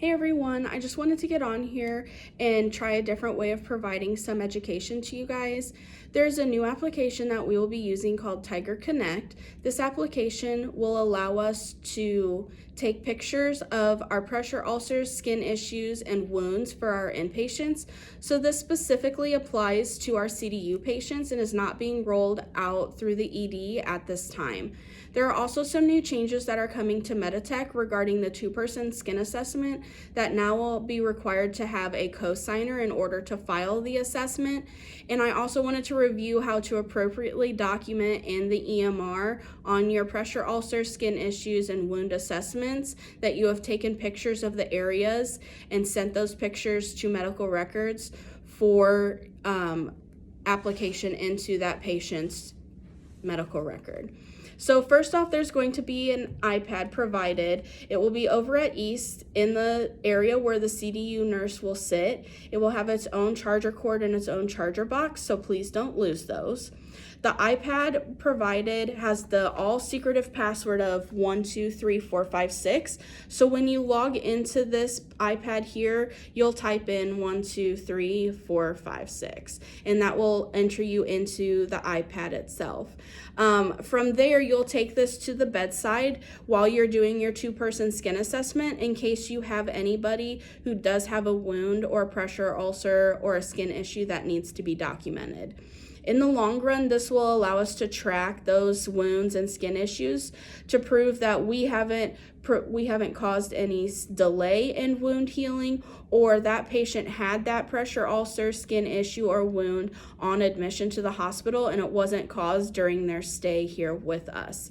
Hey everyone, I just wanted to get on here and try a different way of providing some education to you guys. There's a new application that we will be using called Tiger Connect. This application will allow us to take pictures of our pressure ulcers, skin issues, and wounds for our inpatients. So this specifically applies to our CDU patients and is not being rolled out through the ED at this time. There are also some new changes that are coming to Meditech regarding the two-person skin assessment that now will be required to have a cosigner in order to file the assessment. And I also wanted to review how to appropriately document in the EMR on your pressure ulcer, skin issues, and wound assessments that you have taken pictures of the areas and sent those pictures to medical records for application into that patient's medical record. So first off, there's going to be an iPad provided. It will be over at East in the area where the CDU nurse will sit. It will have its own charger cord and its own charger box, so please don't lose those. The iPad provided has the all secretive password of 123456. So when you log into this iPad here, you'll type in 123456, and that will enter you into the iPad itself. From there, you'll take this to the bedside while you're doing your two-person skin assessment in case you have anybody who does have a wound or a pressure ulcer or a skin issue that needs to be documented. In the long run, this will allow us to track those wounds and skin issues to prove that we haven't caused any delay in wound healing, or that patient had that pressure ulcer, skin issue, or wound on admission to the hospital and it wasn't caused during their stay here with us.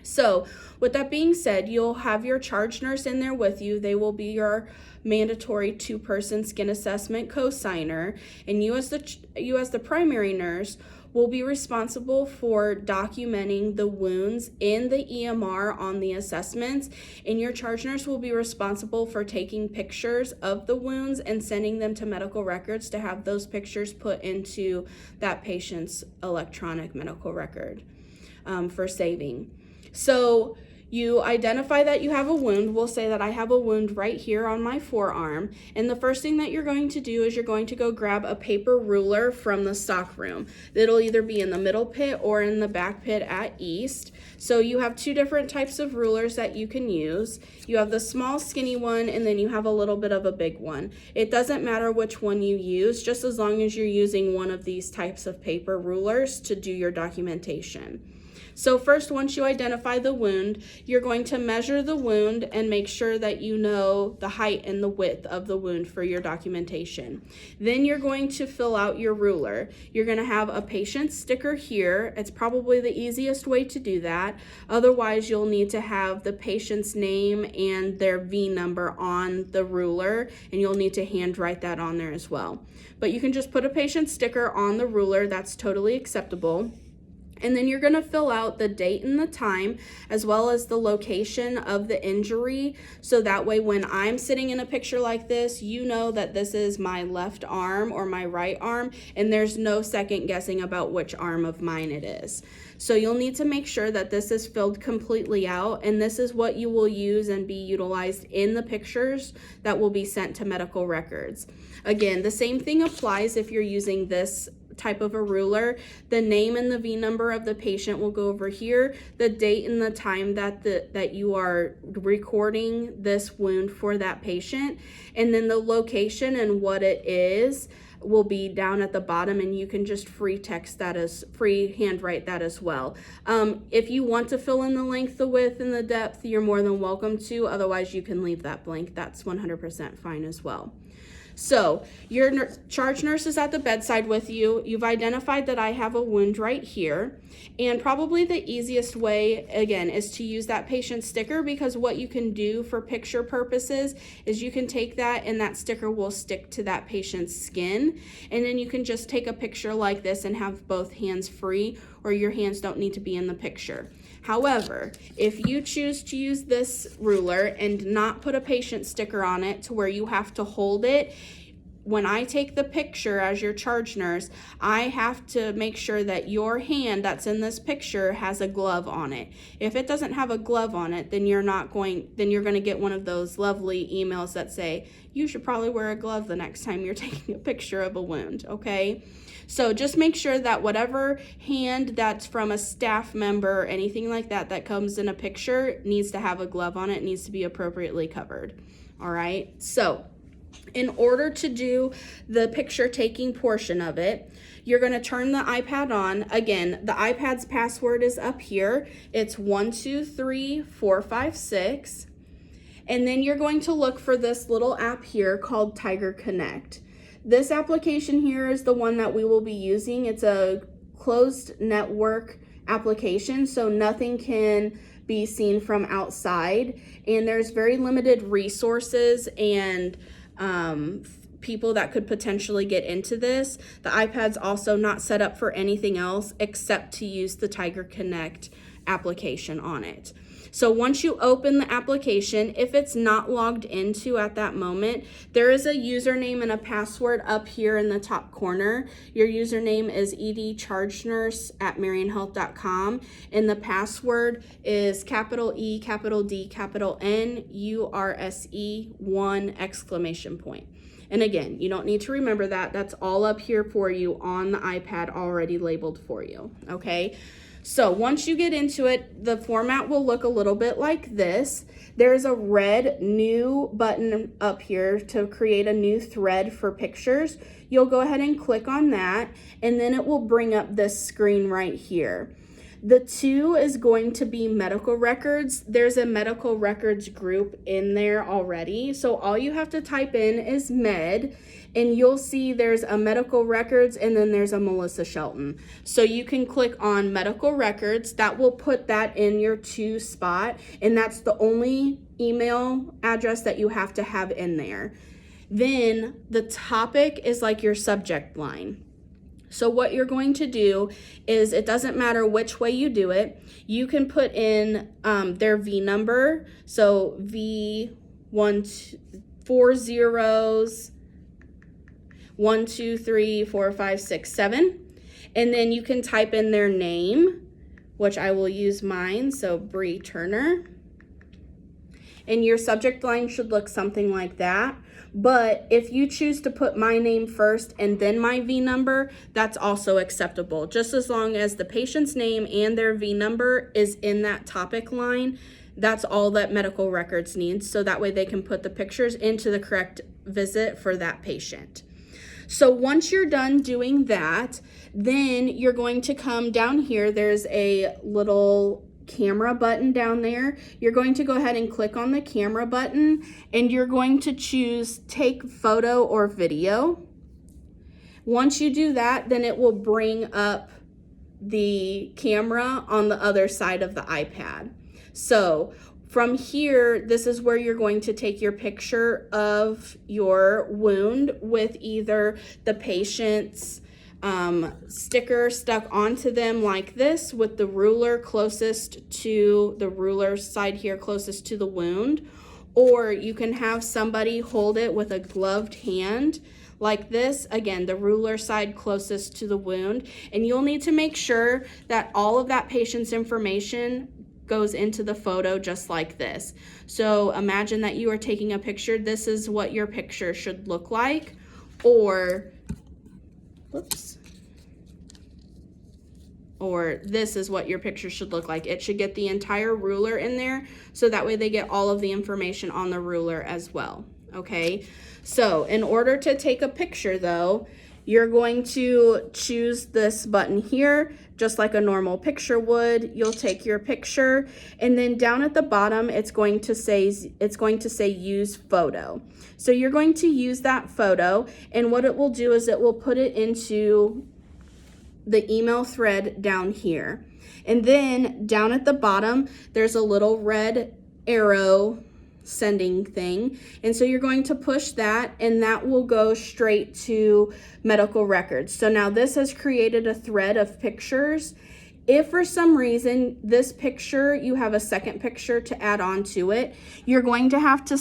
So with that being said, you'll have your charge nurse in there with you. They will be your mandatory two-person skin assessment cosigner, and you as the primary nurse will be responsible for documenting the wounds in the EMR on the assessments, and your charge nurse will be responsible for taking pictures of the wounds and sending them to medical records to have those pictures put into that patient's electronic medical record for saving. So you identify that you have a wound. We'll say that I have a wound right here on my forearm. And the first thing that you're going to do is you're going to go grab a paper ruler from the stock room. It'll either be in the middle pit or in the back pit at East. So you have two different types of rulers that you can use. You have the small skinny one, and then you have a little bit of a big one. It doesn't matter which one you use, just as long as you're using one of these types of paper rulers to do your documentation. So first, once you identify the wound, you're going to measure the wound and make sure that you know the height and the width of the wound for your documentation. Then you're going to fill out your ruler. You're going to have a patient sticker here. It's probably the easiest way to do that. Otherwise, you'll need to have the patient's name and their V number on the ruler, and you'll need to handwrite that on there as well. But you can just put a patient sticker on the ruler. That's totally acceptable. And then you're going to fill out the date and the time, as well as the location of the injury. So that way, when I'm sitting in a picture like this, you know that this is my left arm or my right arm, and there's no second guessing about which arm of mine it is. So you'll need to make sure that this is filled completely out, and this is what you will use and be utilized in the pictures that will be sent to medical records. Again, the same thing applies if you're using this type of a ruler. The name and the V number of the patient will go over here, the date and the time that you are recording this wound for that patient, and then the location and what it is will be down at the bottom, and you can just free handwrite that as well. If you want to fill in the length, the width, and the depth, you're more than welcome to. Otherwise, you can leave that blank. That's 100% fine as well. So your charge nurse is at the bedside with you. You've identified that I have a wound right here. And probably the easiest way, again, is to use that patient sticker, because what you can do for picture purposes is you can take that and that sticker will stick to that patient's skin. And then you can just take a picture like this and have both hands free, or your hands don't need to be in the picture. However, if you choose to use this ruler and not put a patient sticker on it to where you have to hold it, when I take the picture as your charge nurse, I have to make sure that your hand that's in this picture has a glove on it. If it doesn't have a glove on it, then you're going to get one of those lovely emails that say, you should probably wear a glove the next time you're taking a picture of a wound, okay? So just make sure that whatever hand that's from a staff member or anything like that that comes in a picture needs to have a glove on it, needs to be appropriately covered. All right, so in order to do the picture taking portion of it, you're going to turn the iPad on. Again, the iPad's password is up here. It's 123456. And then you're going to look for this little app here called Tiger Connect. This application here is the one that we will be using. It's a closed network application, so nothing can be seen from outside. And there's very limited resources and people that could potentially get into this. The iPad's also not set up for anything else except to use the Tiger Connect application on it. So once you open the application, if it's not logged into at that moment, there is a username and a password up here in the top corner. Your username is edchargenurse@marionhealth.com, and the password is capital E, capital D, capital N, URSE 1 exclamation point. And again, you don't need to remember that. That's all up here for you on the iPad already labeled for you, okay? So once you get into it, the format will look a little bit like this. There's a red new button up here to create a new thread for pictures. You'll go ahead and click on that, and then it will bring up this screen right here. The 2 is going to be medical records. There's a medical records group in there already. So all you have to type in is med, and you'll see there's a medical records and then there's a Melissa Shelton. So you can click on medical records. That will put that in your 2 spot, and that's the only email address that you have to have in there. Then the topic is like your subject line. So what you're going to do is, it doesn't matter which way you do it. You can put in their V number. So V 4 zeros, 1, 2, 3, 4, 5, 6, 7. And then you can type in their name, which I will use mine. So Bree Turner. And your subject line should look something like that. But if you choose to put my name first and then my V number, that's also acceptable. Just as long as the patient's name and their V number is in that topic line, that's all that medical records needs. So that way they can put the pictures into the correct visit for that patient. So once you're done doing that, then you're going to come down here. There's a little camera button down there. You're going to go ahead and click on the camera button, and you're going to choose take photo or video. Once you do that, then it will bring up the camera on the other side of the iPad. So from here, this is where you're going to take your picture of your wound with either the patient's sticker stuck onto them like this, with the ruler closest to the ruler side here closest to the wound, or you can have somebody hold it with a gloved hand like this, again the ruler side closest to the wound. And you'll need to make sure that all of that patient's information goes into the photo just like this. So imagine that you are taking a picture. This is what your picture should look like, or this is what your picture should look like. It should get the entire ruler in there, so that way they get all of the information on the ruler as well, okay? So in order to take a picture though, you're going to choose this button here, just like a normal picture would. You'll take your picture, and then down at the bottom, it's going to say use photo. So you're going to use that photo, and what it will do is it will put it into the email thread down here. And then down at the bottom, there's a little red arrow sending thing. And so you're going to push that, and that will go straight to medical records. So now this has created a thread of pictures. If for some reason this picture, you have a second picture to add on to it, you're going to have to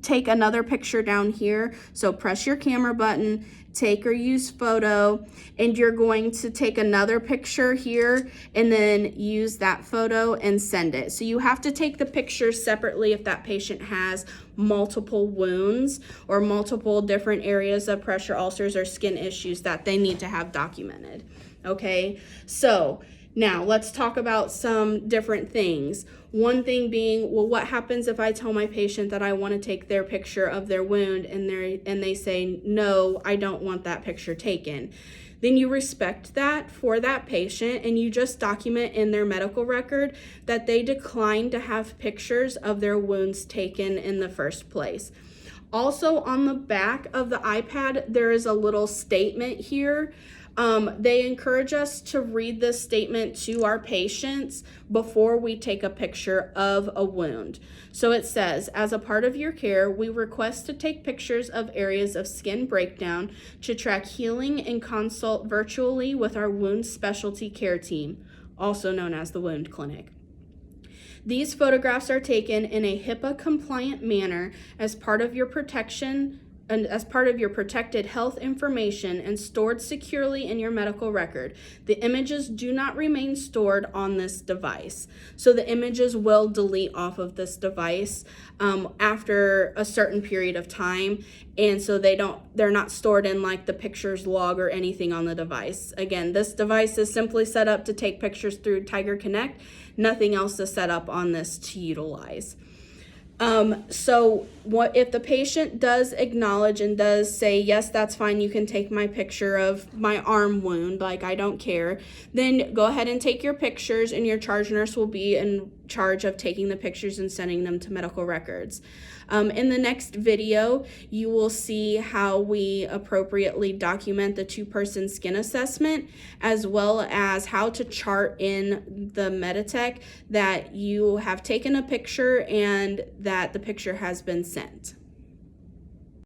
take another picture down here. So press your camera button, take or use photo, and you're going to take another picture here and then use that photo and send it. So you have to take the pictures separately if that patient has multiple wounds or multiple different areas of pressure ulcers or skin issues that they need to have documented. Okay, so now let's talk about some different things. One thing being, well, what happens if I tell my patient that I want to take their picture of their wound and they say, no, I don't want that picture taken? Then you respect that for that patient and you just document in their medical record that they declined to have pictures of their wounds taken in the first place. Also, on the back of the iPad, there is a little statement here. They encourage us to read this statement to our patients before we take a picture of a wound. So it says, as a part of your care, we request to take pictures of areas of skin breakdown to track healing and consult virtually with our wound specialty care team, also known as the Wound Clinic. These photographs are taken in a HIPAA-compliant manner as part of your protection and as part of your protected health information and stored securely in your medical record. The images do not remain stored on this device. So the images will delete off of this device after a certain period of time. And so they're not stored in like the pictures log or anything on the device. Again, this device is simply set up to take pictures through Tiger Connect. Nothing else is set up on this to utilize. So what if the patient does acknowledge and does say, yes, that's fine, you can take my picture of my arm wound, like I don't care, then go ahead and take your pictures and your charge nurse will be in charge of taking the pictures and sending them to medical records. In the next video, you will see how we appropriately document the two-person skin assessment, as well as how to chart in the Meditech that you have taken a picture and that the picture has been sent.